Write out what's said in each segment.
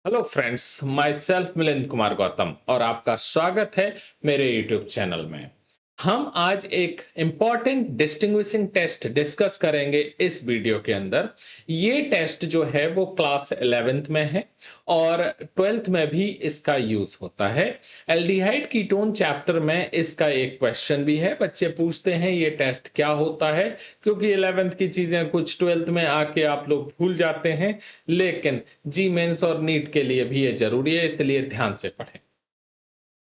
Hello friends, my self Milind Kumar Gautam और आपका स्वागत है मेरे यूट्यूब चैनल में। हम आज एक इम्पॉर्टेंट डिस्टिंग्विशिंग टेस्ट डिस्कस करेंगे इस वीडियो के अंदर। ये टेस्ट जो है वो क्लास 11th में है और 12th में भी इसका यूज होता है। एल्डिहाइड कीटोन चैप्टर में इसका एक क्वेश्चन भी है। बच्चे पूछते हैं ये टेस्ट क्या होता है, क्योंकि 11th की चीजें कुछ 12th में आके आप लोग भूल जाते हैं, लेकिन जी मेंस और नीट के लिए भी ये जरूरी है, इसलिए ध्यान से पढ़ें।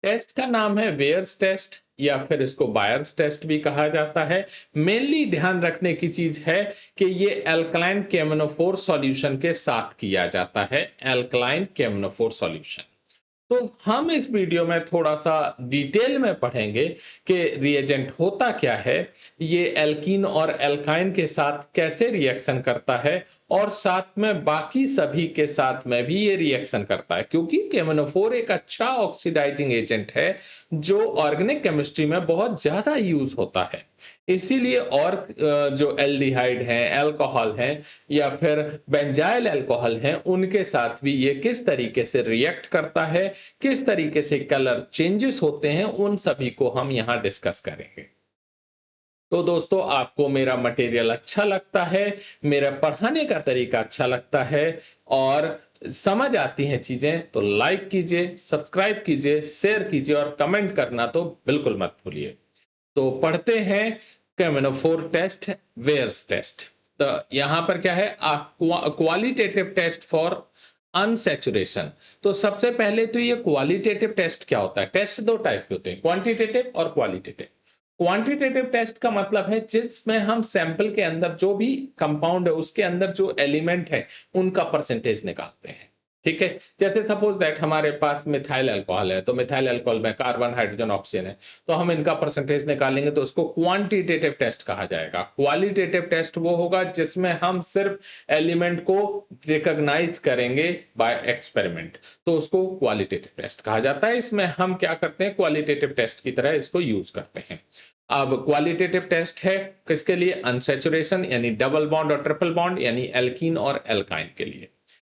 टेस्ट का नाम है वेयर्स टेस्ट या फिर इसको बायर्स टेस्ट भी कहा जाता है। मेनली ध्यान रखने की चीज है कि ये एल्कलाइन केमनोफोर सॉल्यूशन के साथ किया जाता है। Alkaline केमनोफोर solution. तो हम इस वीडियो में थोड़ा सा डिटेल में पढ़ेंगे कि रिएजेंट होता क्या है, ये एल्कीन और एल्काइन के साथ कैसे रिएक्शन करता है और साथ में बाकी सभी के साथ में भी ये रिएक्शन करता है, क्योंकि केमनोफोर एक अच्छा ऑक्सीडाइजिंग एजेंट है जो ऑर्गेनिक केमिस्ट्री में बहुत ज्यादा यूज होता है। इसीलिए और जो एल्डिहाइड हैं, अल्कोहल हैं या फिर बेंजाइल अल्कोहल हैं, उनके साथ भी ये किस तरीके से रिएक्ट करता है, किस तरीके से कलर चेंजेस होते हैं, उन सभी को हम यहाँ डिस्कस करेंगे। तो दोस्तों, आपको मेरा मटेरियल अच्छा लगता है, मेरा पढ़ाने का तरीका अच्छा लगता है और समझ आती हैं चीजें, तो लाइक कीजिए, सब्सक्राइब कीजिए, शेयर कीजिए और कमेंट करना तो बिल्कुल मत भूलिए। तो पढ़ते हैं केमेनोफोर टेस्ट, वेयर्स टेस्ट। तो यहां पर क्या है, क्वालिटेटिव टेस्ट फॉर अनसेचुरेशन। तो सबसे पहले तो ये क्वालिटेटिव टेस्ट क्या होता है। टेस्ट दो टाइप के होते हैं, क्वांटिटेटिव और क्वालिटेटिव। क्वांटिटेटिव टेस्ट का मतलब है जिसमें हम सैंपल के अंदर जो भी कंपाउंड है उसके अंदर जो एलिमेंट है उनका परसेंटेज निकालते हैं। ठीक है, जैसे सपोज दैट हमारे पास मिथाइल अल्कोहल है, तो मिथाइल अल्कोहल में कार्बन, हाइड्रोजन, ऑक्सीजन है, तो हम इनका परसेंटेज निकालेंगे, तो उसको क्वांटिटेटिव टेस्ट कहा जाएगा। क्वालिटेटिव टेस्ट वो होगा जिसमें हम सिर्फ एलिमेंट को रिकॉग्नाइज करेंगे बाय एक्सपेरिमेंट, तो उसको क्वालिटेटिव टेस्ट कहा जाता है। इसमें हम क्या करते हैं, क्वालिटेटिव टेस्ट की तरह इसको यूज करते हैं। अब क्वालिटेटिव टेस्ट है किसके लिए, अनसैचुरेशन यानी डबल बॉन्ड और ट्रिपल बॉन्ड यानी एल्कीन और एल्काइन के लिए।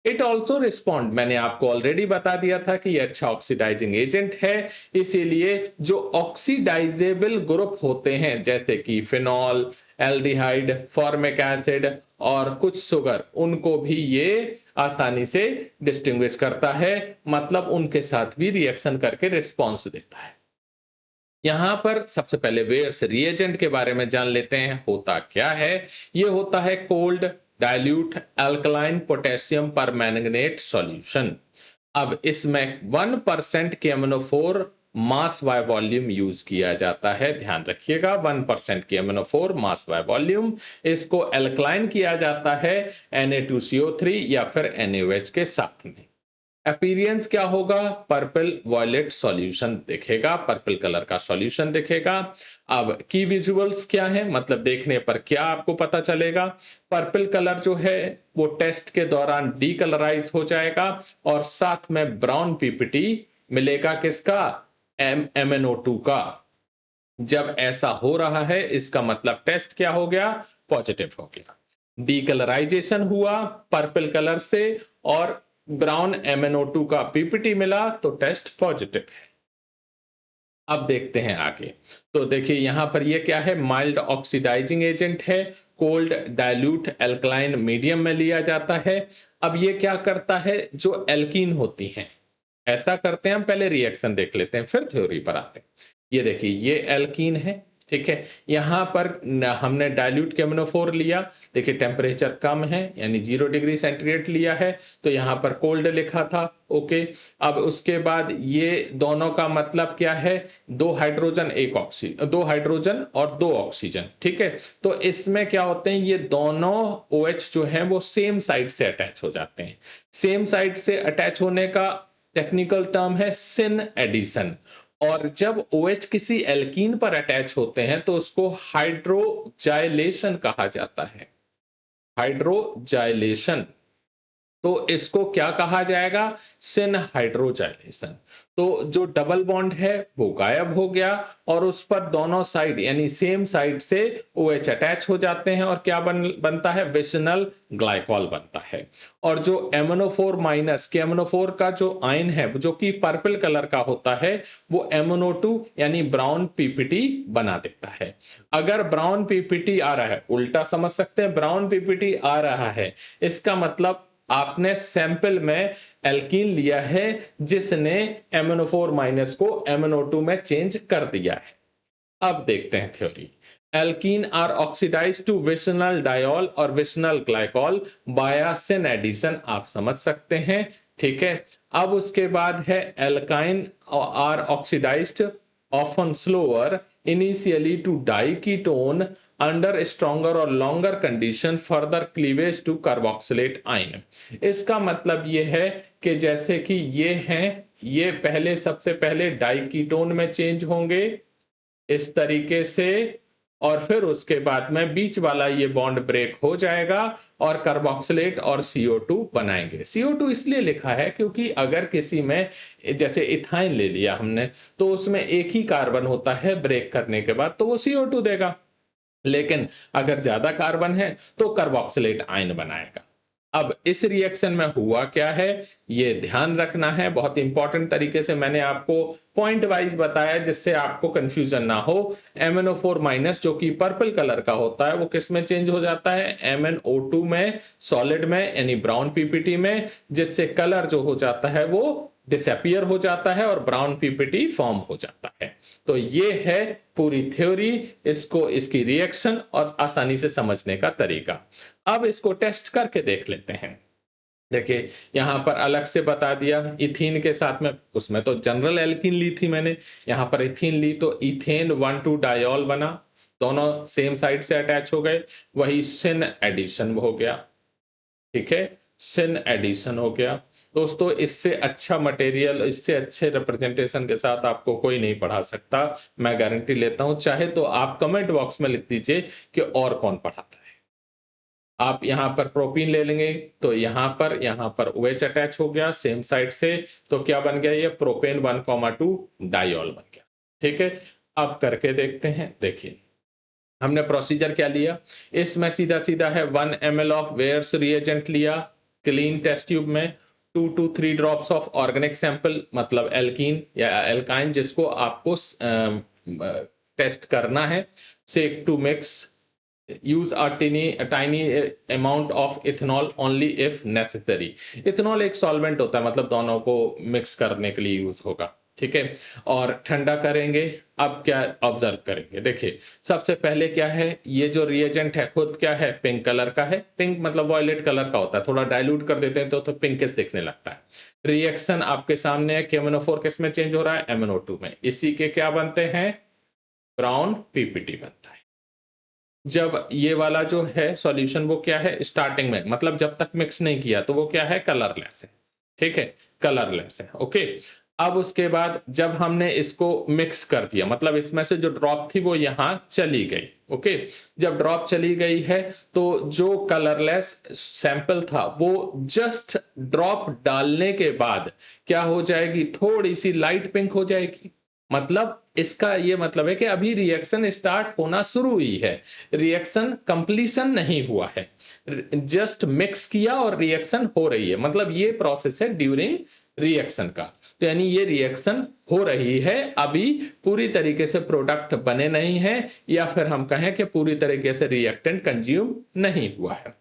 इट ऑल्सो रिस्पॉन्ड, मैंने आपको ऑलरेडी बता दिया था कि ये अच्छा ऑक्सीडाइजिंग एजेंट है, इसीलिए जो ऑक्सीडाइजेबल ग्रुप होते हैं जैसे कि फिनॉल, एल्डिहाइड, फॉर्मिक एसिड और कुछ शुगर, उनको भी ये आसानी से डिस्टिंग्विश करता है, मतलब उनके साथ भी रिएक्शन करके रिस्पॉन्स देता है। यहां पर सबसे पहले वेयर्स रिएजेंट के बारे में जान लेते हैं, होता क्या है। ये होता है cold dilute alkaline potassium permanganate solution. अब इसमें 1% केमनोफोर मास बाय वॉल्यूम यूज किया जाता है, ध्यान रखिएगा, 1% केमनोफोर मास बाय वॉल्यूम। इसको एल्कलाइन किया जाता है Na2CO3 या फिर NaOH के साथ में। अपीरियंस क्या होगा, पर्पल वॉयलेट सॉल्यूशन दिखेगा, पर्पल कलर का सॉल्यूशन दिखेगा। अब की विजुअल्स क्या है, मतलब देखने पर क्या आपको पता चलेगा। पर्पल कलर जो है वो टेस्ट के दौरान डीकलराइज हो जाएगा और साथ में ब्राउन पीपीटी मिलेगा, किसका, MnO2 का। जब ऐसा हो रहा है इसका मतलब टेस्ट क्या हो गया, पॉजिटिव हो गया। डीकलराइजेशन हुआ पर्पल कलर से और ब्राउन MnO2 का पीपीटी मिला, तो टेस्ट पॉजिटिव है। अब देखते हैं आगे। तो देखिए यहां पर ये क्या है, माइल्ड ऑक्सीडाइजिंग एजेंट है, कोल्ड डाइल्यूट एल्कलाइन मीडियम में लिया जाता है। अब ये क्या करता है, जो एल्कीन होती हैं, ऐसा करते हैं, हम पहले रिएक्शन देख लेते हैं फिर थ्योरी पर आते हैं। ये देखिए ये एल्कीन है, ठीक है। यहाँ पर हमने डाइल्यूट केमनोफोर लिया, देखिए टेम्परेचर कम है यानी 0 डिग्री सेंटीग्रेड लिया है, तो यहाँ पर कोल्ड लिखा था, ओके। अब उसके बाद ये दोनों का मतलब क्या है, दो हाइड्रोजन एक ऑक्सीजन, दो हाइड्रोजन और दो ऑक्सीजन, ठीक है। तो इसमें क्या होते हैं, ये दोनों OH जो है वो सेम साइड से अटैच हो जाते हैं। सेम साइड से अटैच होने का टेक्निकल टर्म है सिन एडिशन। और जब OH किसी एल्कीन पर अटैच होते हैं तो उसको हाइड्रोजाइलेशन कहा जाता है, हाइड्रोजाइलेशन। तो इसको क्या कहा जाएगा? सिन हाइड्रोजाइलेशन। तो जो डबल बॉन्ड है वो गायब हो गया और उस पर दोनों साइड यानी सेम साइड से OH अटैच हो जाते हैं और क्या बनता है? विसिनल ग्लाइकॉल बनता है। और जो MnO4 माइनस के MnO4 का जो आयन है जो कि पर्पल कलर का होता है वो MnO2 यानी ब्राउन पीपीटी बना देता है। अगर ब्राउन पीपीटी आ रहा है, उल्टा समझ सकते हैं, ब्राउन पीपीटी आ रहा है इसका मतलब आपने सैंपल में एल्कीन लिया है जिसने MnO4 माइनस को MnO2 में चेंज कर दिया है। अब देखते हैं theory. Alkene are oxidise to vicinal diol और vicinal glycol by syn addition, आप समझ सकते हैं, ठीक है। अब उसके बाद है alkyne are oxidised often slower initially to diketone under stronger और longer condition further cleavage to carboxylate ion. इसका मतलब ये है कि जैसे कि ये हैं, ये पहले सबसे पहले डाइकीटोन में चेंज होंगे इस तरीके से और फिर उसके बाद में बीच वाला ये बॉन्ड ब्रेक हो जाएगा और कार्बोक्सिलेट और CO2 बनाएंगे। CO2 इसलिए लिखा है क्योंकि अगर किसी में जैसे इथाइन ले लिया हमने तो उसमें एक ही कार्बन होता है, ब्रेक करने के बाद तो वो CO2 देगा, लेकिन अगर ज्यादा कार्बन है तो कार्बोक्सिलेट आयन बनाएगा। अब इस रिएक्शन में हुआ क्या है ये ध्यान रखना है, बहुत इंपॉर्टेंट तरीके से मैंने आपको पॉइंट वाइज बताया जिससे आपको कंफ्यूजन ना हो। MnO4 माइनस जो कि पर्पल कलर का होता है वो किस में चेंज हो जाता है? MnO2 में, सॉलिड में यानी ब्राउन पीपीटी में, जिससे कलर जो हो जाता है वो डिसअपियर हो जाता है और ब्राउन पीपीटी फॉर्म हो जाता है। तो ये है पूरी थ्योरी, इसको इसकी रिएक्शन और आसानी से समझने का तरीका। अब इसको टेस्ट करके देख लेते हैं। देखिए यहां पर अलग से बता दिया इथीन के साथ में, उसमें तो जनरल एल्कीन ली थी मैंने, यहां पर इथीन ली तो इथेन 1,2 डायोल बना, दोनों सेम साइड से अटैच हो गए, वही सिन एडिशन हो गया, ठीक है, सिन एडिशन हो गया। दोस्तों इससे अच्छा मटेरियल, इससे अच्छे रिप्रेजेंटेशन के साथ आपको कोई नहीं पढ़ा सकता, मैं गारंटी लेता हूं। चाहे तो आप कमेंट बॉक्स में लिख दीजिए कि और कौन पढ़ाता है। आप यहां पर प्रोपीन ले लेंगे तो यहां पर OH अटैच हो गया सेम साइड से, तो क्या बन गया? ये प्रोपेन 1,2 डायोल बन गया, ठीक है। अब करके देखते हैं। देखिए हमने प्रोसीजर क्या लिया, इसमें सीधा सीधा है 1 ml ऑफ वेयर्स रिएजेंट लिया क्लीन टेस्ट ट्यूब में, 2 to 3 drops of organic sample मतलब एल्कीन या एल्काइन जिसको आपको टेस्ट करना है, shake to mix, use tiny amount of ethanol only if necessary. Ethanol एक सॉल्वेंट होता है मतलब दोनों को मिक्स करने के लिए यूज होगा, ठीक है। और ठंडा करेंगे। अब क्या ऑब्जर्व करेंगे? देखिए सबसे पहले क्या है, ये जो रिएजेंट है खुद क्या है? पिंक कलर का है, पिंक मतलब वॉयलेट कलर का होता है, थोड़ा डाइल्यूट कर देते हैं तो पिंकिश दिखने लगता है। रिएक्शन आपके सामने है कि MnO4 किस में चेंज हो रहा है? MnO2 में। इसी के क्या बनते हैं? ब्राउन पीपीटी बनता है। जब ये वाला जो है सॉल्यूशन वो क्या है? स्टार्टिंग में मतलब जब तक मिक्स नहीं किया तो वो क्या है? कलरलेस है, ठीक है, कलरलेस है, ओके। अब उसके बाद जब हमने इसको मिक्स कर दिया मतलब इसमें से जो ड्रॉप थी वो यहां चली गई, ओके। जब ड्रॉप चली गई है तो जो कलरलेस सैंपल था वो जस्ट ड्रॉप डालने के बाद क्या हो जाएगी? थोड़ी सी लाइट पिंक हो जाएगी। मतलब इसका ये मतलब है कि अभी रिएक्शन स्टार्ट होना शुरू हुई है, रिएक्शन कंप्लीशन नहीं हुआ है, जस्ट मिक्स किया और रिएक्शन हो रही है, मतलब ये प्रोसेस है ड्यूरिंग रिएक्शन का। तो यानी ये रिएक्शन हो रही है, अभी पूरी तरीके से प्रोडक्ट बने नहीं है या फिर हम कहें कि पूरी तरीके से रिएक्टेंट कंज्यूम नहीं हुआ है।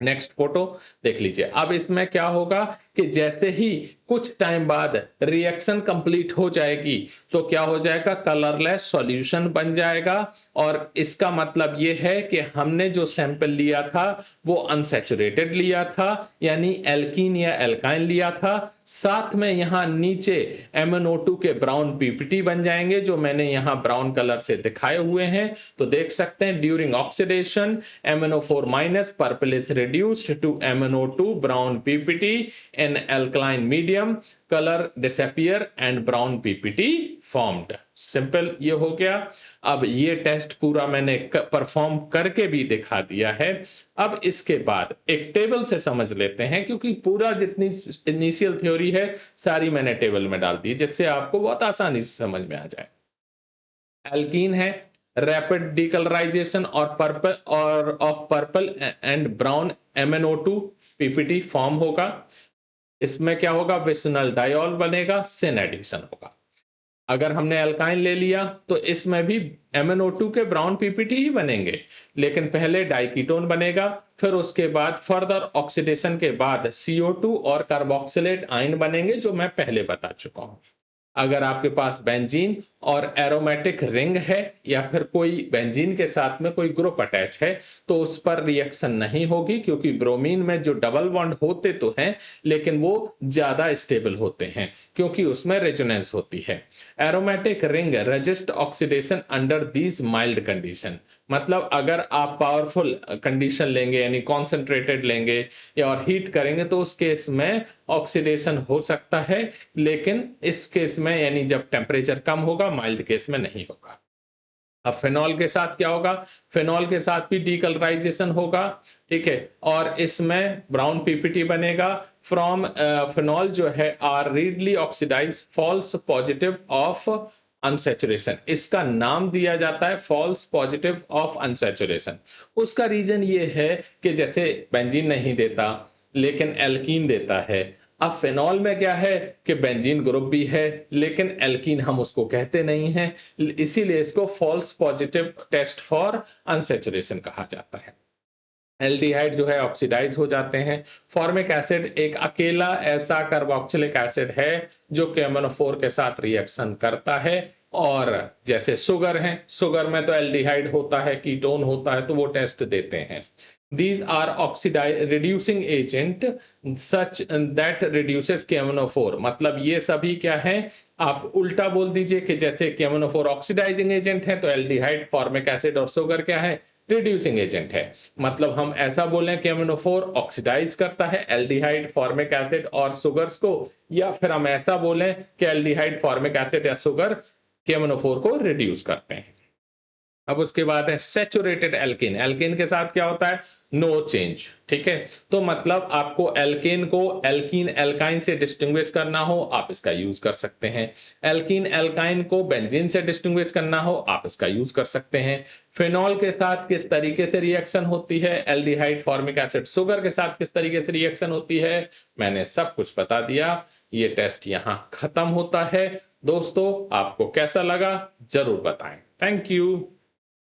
नेक्स्ट फोटो देख लीजिए। अब इसमें क्या होगा कि जैसे ही कुछ टाइम बाद रिएक्शन कंप्लीट हो जाएगी तो क्या हो जाएगा? कलरलेस सॉल्यूशन बन जाएगा और इसका मतलब ये है कि हमने जो सैंपल लिया था वो अनसैचुरेटेड लिया था यानी एल्कीन या एल्काइन लिया था, साथ में यहां नीचे MnO2 के ब्राउन पीपीटी बन जाएंगे जो मैंने यहां ब्राउन कलर से दिखाए हुए हैं। तो देख सकते हैं during oxidation MnO4 minus purple is reduced to MnO2 brown PPT in alkaline medium, color disappear and brown PPT formed. Simple ये हो गया। अब ये टेस्ट पूरा मैंने परफॉर्म करके भी दिखा दिया है। अब इसके बाद एक टेबल से समझ लेते हैं, क्योंकि पूरा जितनी इनिशियल थ्योरी है सारी मैंने टेबल में डाल दी, जिससे आपको बहुत आसानी से समझ में आ जाए। एल्कीन है, रैपिड डीकलराइजेशन और पर्पल और of purple and brown MnO2 PPT form होगा। इसमें क्या होगा, विसिनल डायोल बनेगा, सिन एडिशन होगा। अगर हमने अल्काइन ले लिया तो इसमें भी MnO2 के ब्राउन पीपीटी ही बनेंगे, लेकिन पहले डाइकीटोन बनेगा, फिर उसके बाद फर्दर ऑक्सीडेशन के बाद CO2 और कार्बोक्सिलेट आयन बनेंगे, जो मैं पहले बता चुका हूं। अगर आपके पास बेंजीन और एरोमेटिक रिंग है या फिर कोई बेंजीन के साथ में कोई ग्रुप अटैच है तो उस पर रिएक्शन नहीं होगी, क्योंकि ब्रोमीन में जो डबल बॉन्ड होते तो हैं लेकिन वो ज्यादा स्टेबल होते हैं क्योंकि उसमें रेजोनेंस होती है। Aromatic ring resist oxidation under these mild condition, मतलब अगर आप पावरफुल कंडीशन लेंगे यानी कॉन्सेंट्रेटेड लेंगे या और हीट करेंगे तो उस केस में ऑक्सीडेशन हो सकता है, लेकिन इस केस में यानी जब टेम्परेचर कम होगा, माइल्ड केस में नहीं होगा। अब फिनॉल के साथ क्या होगा, फिनॉल के साथ भी डीकलराइजेशन होगा, ठीक है, और इसमें ब्राउन पीपीटी बनेगा फ्रॉम फिनॉल जो है are readily oxidise false positive of unsaturation. इसका नाम दिया जाता है फॉल्स पॉजिटिव ऑफ अनसैचुरेशन। उसका रीजन ये है कि जैसे बेंजीन नहीं देता लेकिन एल्कीन देता है। अब फिनॉल में क्या है कि बेंजीन ग्रुप भी है लेकिन एल्कीन हम उसको कहते नहीं हैं, इसीलिए इसको false positive test for unsaturation कहा जाता है। एल्डिहाइड जो है ऑक्सीडाइज हो जाते हैं। फॉर्मिक एसिड एक अकेला ऐसा कार्बोक्सिलिक एसिड है जो KMnO4 के साथ रिएक्शन करता है, और जैसे शुगर है, शुगर में तो एल्डिहाइड होता है, कीटोन होता है, तो वो टेस्ट देते हैं। These are oxidize reducing agent such that reduces KMnO4, मतलब ये सभी क्या है, आप उल्टा बोल दीजिए कि जैसे KMnO4 ऑक्सीडाइजिंग एजेंट है तो एल्डिहाइड, फॉर्मिक एसिड और शुगर क्या है, रिड्यूसिंग एजेंट है। मतलब हम ऐसा बोलें कि KMnO4 ऑक्सीडाइज करता है एल्डिहाइड, फॉर्मिक एसिड और शुगर्स को, या फिर हम ऐसा बोलें कि एल्डिहाइड, फॉर्मिक एसिड या शुगर KMnO4 को रिड्यूस करते हैं। अब उसके बाद है सैचुरेटेड एल्केन। एल्केन के साथ क्या होता है, नो चेंज, ठीक है। तो मतलब आपको एल्केन को एल्कीन एल्काइन से डिस्टिंग्विश करना हो आप इसका यूज कर सकते हैं। एल्कीन एल्काइन को बेंजीन से डिस्टिंग्विश करना हो आप इसका यूज कर सकते हैं। फिनॉल के साथ किस तरीके से रिएक्शन होती है, एल्डिहाइड, फॉर्मिक एसिड, शुगर के साथ किस तरीके से रिएक्शन होती है, मैंने सब कुछ बता दिया। ये टेस्ट यहां खत्म होता है। दोस्तों आपको कैसा लगा जरूर बताएं। Thank you.